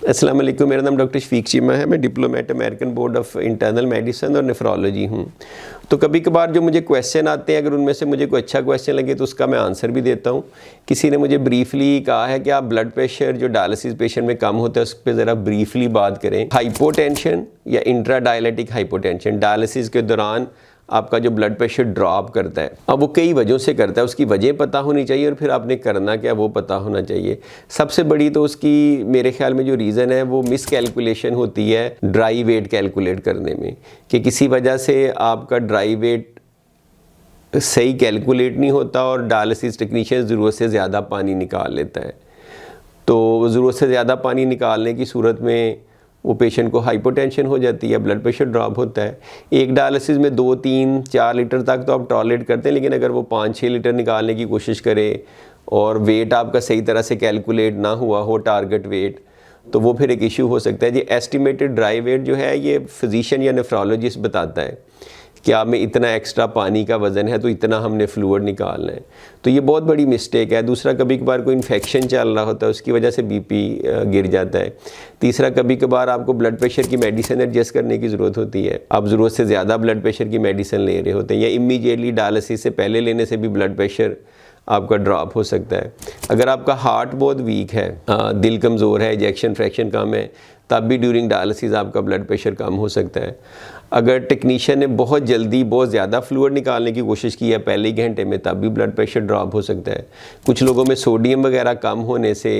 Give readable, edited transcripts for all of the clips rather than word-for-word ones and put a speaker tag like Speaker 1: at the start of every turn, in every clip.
Speaker 1: अस्सलाम वालेकुम, मेरा नाम डॉक्टर शफीक चीमा है। मैं diplomat American board of internal medicine और नेफ्रोलॉजी हूँ। तो कभी कभार जो मुझे क्वेश्चन आते हैं, अगर उनमें से मुझे कोई अच्छा क्वेश्चन लगे तो उसका मैं आंसर भी देता हूँ। किसी ने मुझे ब्रीफली कहा है कि आप ब्लड प्रेशर जो डायलिसिस पेशेंट में कम होता है उस पर ज़रा ब्रीफली बात करें। हाइपोटेंशन या इंट्राडायलिटिक हाइपोटेंशन, डायलिसिस के दौरान आपका जो ब्लड प्रेशर ड्रॉप करता है, अब वो कई वजहों से करता है, उसकी वजह पता होनी चाहिए और फिर आपने करना क्या वो पता होना चाहिए। सबसे बड़ी तो उसकी मेरे ख्याल में जो रीज़न है वो मिस कैलकुलेशन होती है ड्राई वेट कैलकुलेट करने में, कि किसी वजह से आपका ड्राई वेट सही कैलकुलेट नहीं होता और डायलिसिस टेक्नीशियन ज़रूरत से ज़्यादा पानी निकाल लेता है। तो ज़रूरत से ज़्यादा पानी निकालने की सूरत में वो पेशेंट को हाइपोटेंशन हो जाती है, ब्लड प्रेशर ड्रॉप होता है। एक डायलिसिस में 2, 3, 4 लीटर तक तो आप टॉलरेट करते हैं, लेकिन अगर वो 5-6 लीटर निकालने की कोशिश करे और वेट आपका सही तरह से कैलकुलेट ना हुआ हो, टारगेट वेट, तो वो फिर एक इशू हो सकता है। जी, एस्टिमेटेड ड्राई वेट जो है ये फिजिशियन या नेफ्रोलॉजिस्ट बताता है कि आप में इतना एक्स्ट्रा पानी का वज़न है तो इतना हमने फ्लूइड निकालना है। तो ये बहुत बड़ी मिस्टेक है। दूसरा, कभी कभार कोई इन्फेक्शन चल रहा होता है, उसकी वजह से बीपी गिर जाता है। तीसरा, कभी कभार आपको ब्लड प्रेशर की मेडिसिन एडजस्ट करने की ज़रूरत होती है, आप ज़रूरत से ज़्यादा ब्लड प्रेशर की मेडिसिन ले रहे होते हैं, या इमीडिएटली डायलिसिस से पहले लेने से भी ब्लड प्रेशर आपका ड्रॉप हो सकता है। अगर आपका हार्ट बहुत वीक है, दिल कमज़ोर है, इजेक्शन फ्रैक्शन कम है, तब भी ड्यूरिंग डायलिसिस आपका ब्लड प्रेशर कम हो सकता है। अगर टेक्नीशियन ने बहुत जल्दी बहुत ज़्यादा फ्लूइड निकालने की कोशिश की है पहले ही घंटे में, तब भी ब्लड प्रेशर ड्रॉप हो सकता है। कुछ लोगों में सोडियम वगैरह कम होने से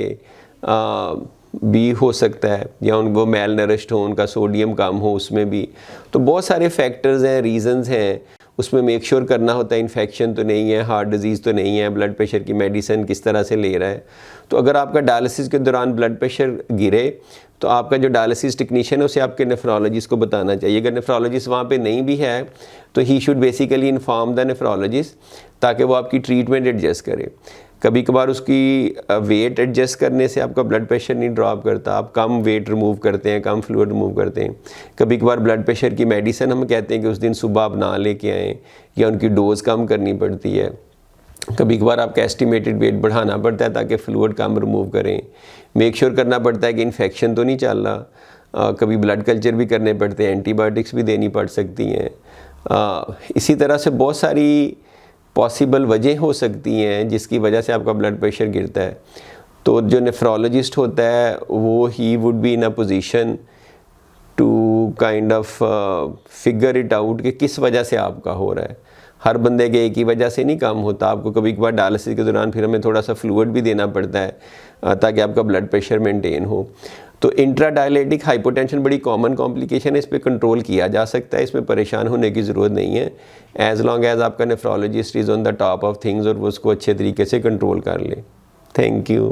Speaker 1: भी हो सकता है, या उनको मेल नरिश्ड हो, उनका सोडियम कम हो, उसमें भी। तो बहुत सारे फैक्टर्स हैं, रीज़न्स हैं। उसमें मेक श्योर करना होता है इन्फेक्शन तो नहीं है, हार्ट डिजीज़ तो नहीं है, ब्लड प्रेशर की मेडिसिन किस तरह से ले रहा है। तो अगर आपका डायलिसिस के दौरान ब्लड प्रेशर गिरे तो आपका जो डायलिसिस टेक्नीशियन है उसे आपके नेफ्रोलॉजिस्ट को बताना चाहिए। अगर नेफ्रोलॉजिस्ट वहाँ पे नहीं भी है तो he should basically inform the nephrologist, ताकि वो आपकी ट्रीटमेंट एडजस्ट करे। कभी कभार उसकी वेट एडजस्ट करने से आपका ब्लड प्रेशर नहीं ड्रॉप करता, आप कम वेट रिमूव करते हैं, कम फ्लूइड रिमूव करते हैं। कभी कभार ब्लड प्रेशर की मेडिसिन हम कहते हैं कि उस दिन सुबह आप ना लेके आएँ, या उनकी डोज़ कम करनी पड़ती है। कभी कभार आपका एस्टिमेटेड वेट बढ़ाना पड़ता है ताकि फ्लूइड कम रिमूव करें। मेक श्योर करना पड़ता है कि इन्फेक्शन तो नहीं चल रहा। कभी ब्लड कल्चर भी करने पड़ते हैं, एंटीबायोटिक्स भी देनी पड़ सकती हैं। इसी तरह से बहुत सारी पॉसिबल वजह हो सकती हैं जिसकी वजह से आपका ब्लड प्रेशर गिरता है। तो जो नेफ्रोलॉजिस्ट होता है वो ही would be in a position to kind of figure it out कि किस वजह से आपका हो रहा है। हर बंदे के एक ही वजह से नहीं काम होता। आपको कभी कभार डायलिसिस के दौरान फिर हमें थोड़ा सा फ्लूइड भी देना पड़ता है ताकि आपका ब्लड प्रेशर मेंटेन हो। तो इंट्राडायलिटिक हाइपोटेंशन बड़ी कॉमन कॉम्प्लिकेशन है, इस पर कंट्रोल किया जा सकता है, इसमें परेशान होने की ज़रूरत नहीं है, एज लॉन्ग एज आपका nephrologist is on the top of things और वो उसको अच्छे तरीके से कंट्रोल कर ले। Thank you.